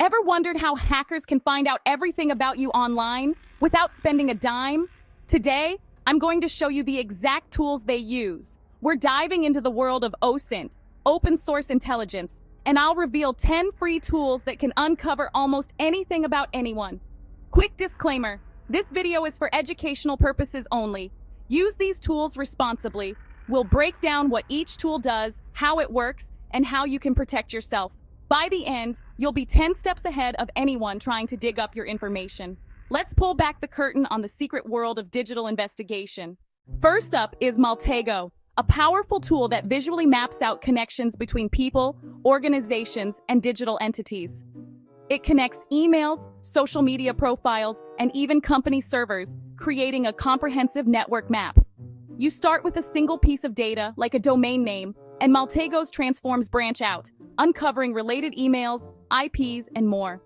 Ever wondered how hackers can find out everything about you online without spending a dime? Today, I'm going to show you the exact tools they use. We're diving into the world of Osint, open source intelligence, and I'll reveal 10 free tools that can uncover almost anything about anyone. Quick disclaimer, this video is for educational purposes only. Use these tools responsibly. We'll break down what each tool does, how it works, and how you can protect yourself. By the end, you'll be 10 steps ahead of anyone trying to dig up your information. Let's pull back the curtain on the secret world of digital investigation. First up is Maltego, a powerful tool that visually maps out connections between people, organizations, and digital entities. It connects emails, social media profiles, and even company servers, creating a comprehensive network map. You start with a single piece of data, like a domain name, and Maltego's transforms branch out, uncovering related emails, IPs, and more.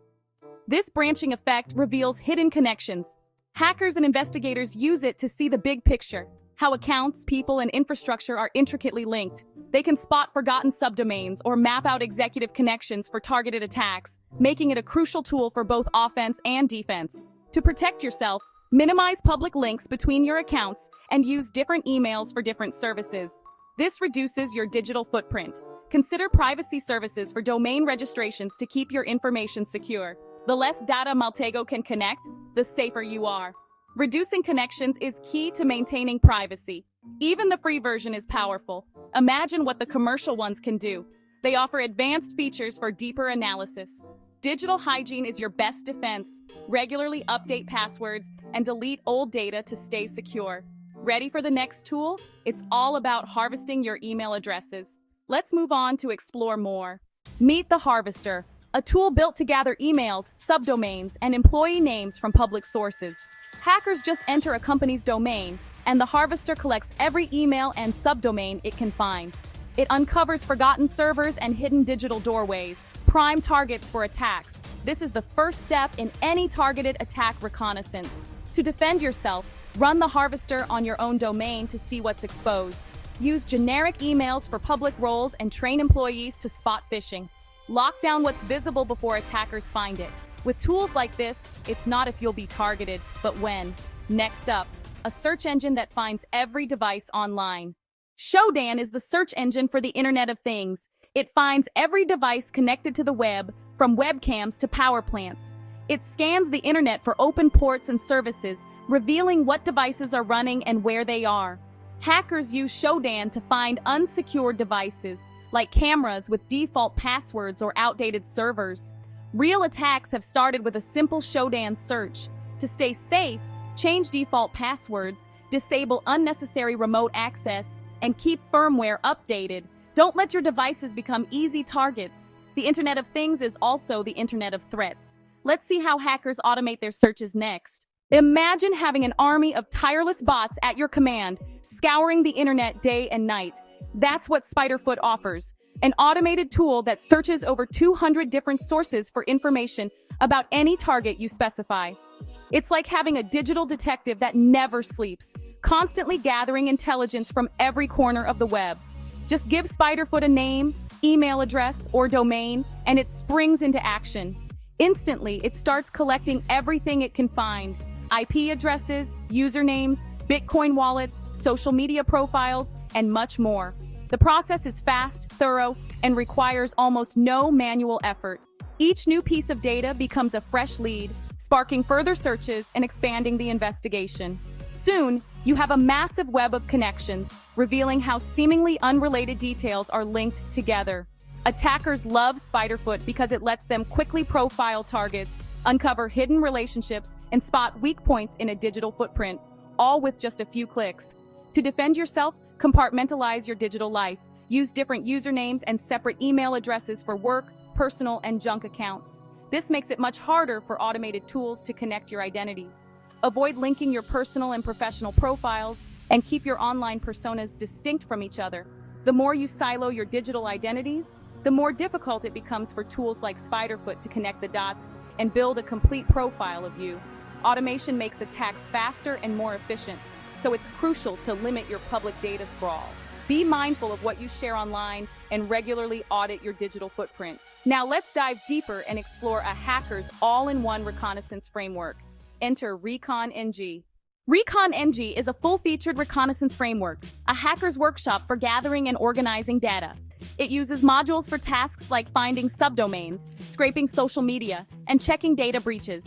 This branching effect reveals hidden connections. Hackers and investigators use it to see the big picture, how accounts, people, and infrastructure are intricately linked. They can spot forgotten subdomains or map out executive connections for targeted attacks, making it a crucial tool for both offense and defense. To protect yourself, minimize public links between your accounts and use different emails for different services. This reduces your digital footprint. Consider privacy services for domain registrations to keep your information secure. The less data Maltego can connect, the safer you are. Reducing connections is key to maintaining privacy. Even the free version is powerful. Imagine what the commercial ones can do. They offer advanced features for deeper analysis. Digital hygiene is your best defense. Regularly update passwords and delete old data to stay secure. Ready for the next tool? It's all about harvesting your email addresses. Let's move on to explore more. Meet the Harvester, a tool built to gather emails, subdomains, and employee names from public sources. Hackers just enter a company's domain, and the Harvester collects every email and subdomain it can find. It uncovers forgotten servers and hidden digital doorways, prime targets for attacks. This is the first step in any targeted attack reconnaissance. To defend yourself, run the Harvester on your own domain to see what's exposed. Use generic emails for public roles and train employees to spot phishing. Lock down what's visible before attackers find it. With tools like this, it's not if you'll be targeted, but when. Next up, a search engine that finds every device online. Shodan is the search engine for the Internet of Things. It finds every device connected to the web, from webcams to power plants. It scans the internet for open ports and services, revealing what devices are running and where they are. Hackers use Shodan to find unsecured devices, like cameras with default passwords or outdated servers. Real attacks have started with a simple Shodan search. To stay safe, change default passwords, disable unnecessary remote access, and keep firmware updated. Don't let your devices become easy targets. The Internet of Things is also the Internet of Threats. Let's see how hackers automate their searches next. Imagine having an army of tireless bots at your command, scouring the internet day and night. That's what Spiderfoot offers, an automated tool that searches over 200 different sources for information about any target you specify. It's like having a digital detective that never sleeps, constantly gathering intelligence from every corner of the web. Just give Spiderfoot a name, email address, or domain, and it springs into action. Instantly, it starts collecting everything it can find: IP addresses, usernames, Bitcoin wallets, social media profiles, and much more. The process is fast, thorough, and requires almost no manual effort. Each new piece of data becomes a fresh lead, sparking further searches and expanding the investigation. Soon, you have a massive web of connections, revealing how seemingly unrelated details are linked together. Attackers love Spiderfoot because it lets them quickly profile targets, uncover hidden relationships, and spot weak points in a digital footprint, all with just a few clicks. To defend yourself, compartmentalize your digital life. Use different usernames and separate email addresses for work, personal, and junk accounts. This makes it much harder for automated tools to connect your identities. Avoid linking your personal and professional profiles, and keep your online personas distinct from each other. The more you silo your digital identities, the more difficult it becomes for tools like Spiderfoot to connect the dots and build a complete profile of you. Automation makes attacks faster and more efficient, so it's crucial to limit your public data sprawl. Be mindful of what you share online and regularly audit your digital footprint. Now let's dive deeper and explore a hacker's all-in-one reconnaissance framework. Enter ReconNG. ReconNG is a full-featured reconnaissance framework, a hacker's workshop for gathering and organizing data. It uses modules for tasks like finding subdomains, scraping social media, and checking data breaches.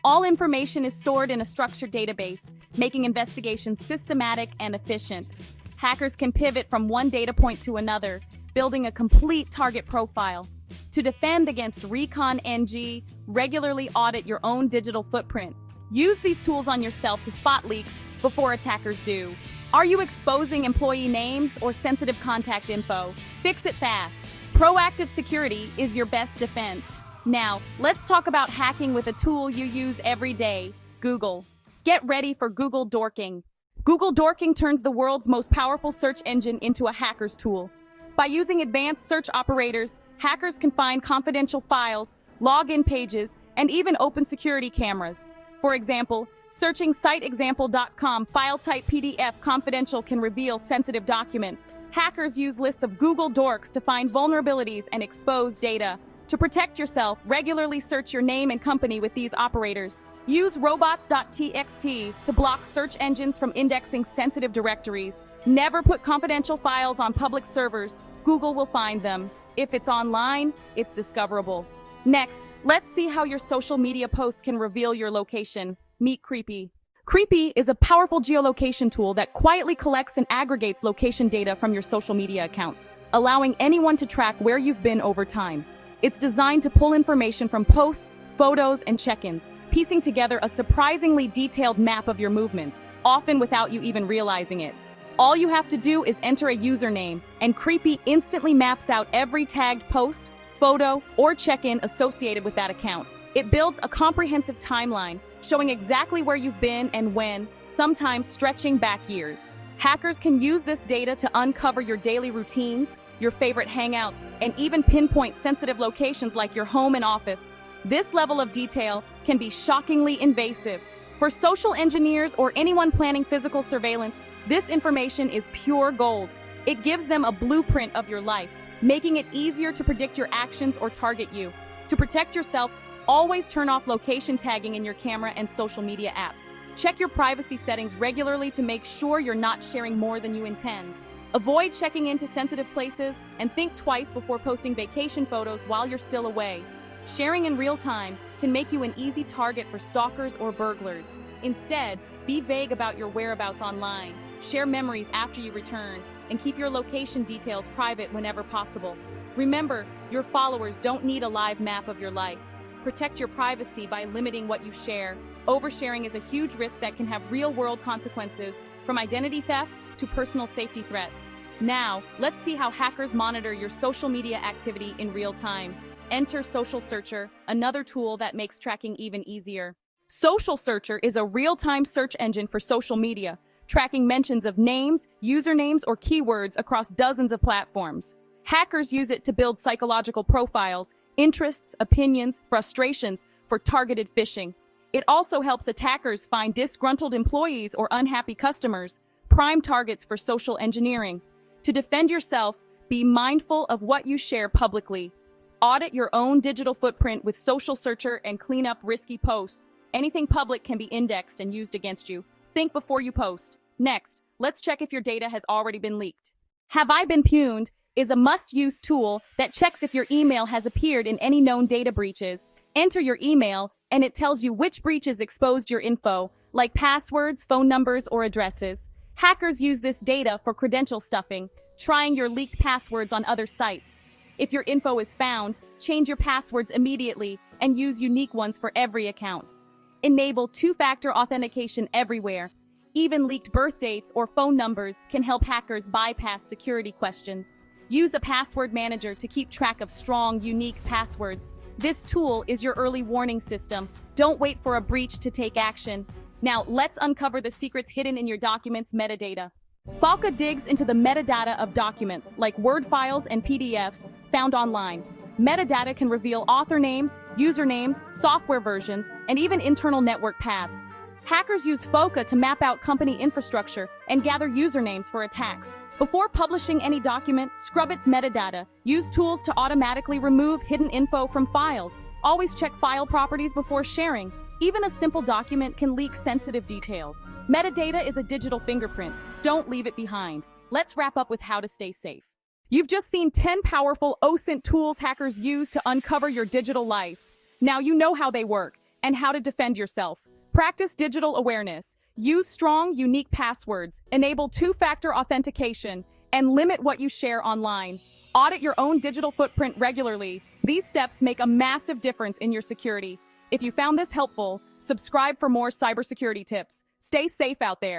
All information is stored in a structured database, making investigations systematic and efficient. Hackers can pivot from one data point to another, building a complete target profile. To defend against ReconNG, regularly audit your own digital footprint. Use these tools on yourself to spot leaks before attackers do. Are you exposing employee names or sensitive contact info? Fix it fast. Proactive security is your best defense. Now, let's talk about hacking with a tool you use every day, Google. Get ready for Google Dorking. Google Dorking turns the world's most powerful search engine into a hacker's tool. By using advanced search operators, hackers can find confidential files, login pages, and even open security cameras. For example, searching siteexample.com file type PDF confidential can reveal sensitive documents. Hackers use lists of Google Dorks to find vulnerabilities and expose data. To protect yourself, regularly search your name and company with these operators. Use robots.txt to block search engines from indexing sensitive directories. Never put confidential files on public servers. Google will find them. If it's online, it's discoverable. Next, let's see how your social media posts can reveal your location. Meet Creepy. Creepy is a powerful geolocation tool that quietly collects and aggregates location data from your social media accounts, allowing anyone to track where you've been over time. It's designed to pull information from posts, photos, and check-ins, piecing together a surprisingly detailed map of your movements, often without you even realizing it. All you have to do is enter a username, and Creepy instantly maps out every tagged post, photo, or check-in associated with that account. It builds a comprehensive timeline, showing exactly where you've been and when, sometimes stretching back years. Hackers can use this data to uncover your daily routines, your favorite hangouts, and even pinpoint sensitive locations like your home and office. This level of detail can be shockingly invasive. For social engineers or anyone planning physical surveillance, this information is pure gold. It gives them a blueprint of your life, making it easier to predict your actions or target you. To protect yourself, always turn off location tagging in your camera and social media apps. Check your privacy settings regularly to make sure you're not sharing more than you intend. Avoid checking into sensitive places and think twice before posting vacation photos while you're still away. Sharing in real time can make you an easy target for stalkers or burglars. Instead, be vague about your whereabouts online. Share memories after you return, and keep your location details private whenever possible. Remember, your followers don't need a live map of your life. Protect your privacy by limiting what you share. Oversharing is a huge risk that can have real-world consequences, from identity theft to personal safety threats. Now, let's see how hackers monitor your social media activity in real time. Enter Social Searcher, another tool that makes tracking even easier. Social Searcher is a real-time search engine for social media, tracking mentions of names, usernames, or keywords across dozens of platforms. Hackers use it to build psychological profiles, interests, opinions, frustrations for targeted phishing. It also helps attackers find disgruntled employees or unhappy customers, prime targets for social engineering. To defend yourself, be mindful of what you share publicly. Audit your own digital footprint with Social Searcher and clean up risky posts. Anything public can be indexed and used against you. Think before you post. Next, let's check if your data has already been leaked. Have I Been Pwned is a must-use tool that checks if your email has appeared in any known data breaches. Enter your email, and it tells you which breaches exposed your info, like passwords, phone numbers, or addresses. Hackers use this data for credential stuffing, trying your leaked passwords on other sites. If your info is found, change your passwords immediately and use unique ones for every account. Enable two-factor authentication everywhere. Even leaked birth dates or phone numbers can help hackers bypass security questions. Use a password manager to keep track of strong, unique passwords. This tool is your early warning system. Don't wait for a breach to take action. Now, let's uncover the secrets hidden in your documents' metadata. Falca digs into the metadata of documents, like Word files and PDFs, found online. Metadata can reveal author names, usernames, software versions, and even internal network paths. Hackers use FOCA to map out company infrastructure and gather usernames for attacks. Before publishing any document, scrub its metadata. Use tools to automatically remove hidden info from files. Always check file properties before sharing. Even a simple document can leak sensitive details. Metadata is a digital fingerprint. Don't leave it behind. Let's wrap up with how to stay safe. You've just seen 10 powerful Osint tools hackers use to uncover your digital life. Now you know how they work and how to defend yourself. Practice digital awareness. Use strong, unique passwords. Enable two-factor authentication and limit what you share online. Audit your own digital footprint regularly. These steps make a massive difference in your security. If you found this helpful, subscribe for more cybersecurity tips. Stay safe out there.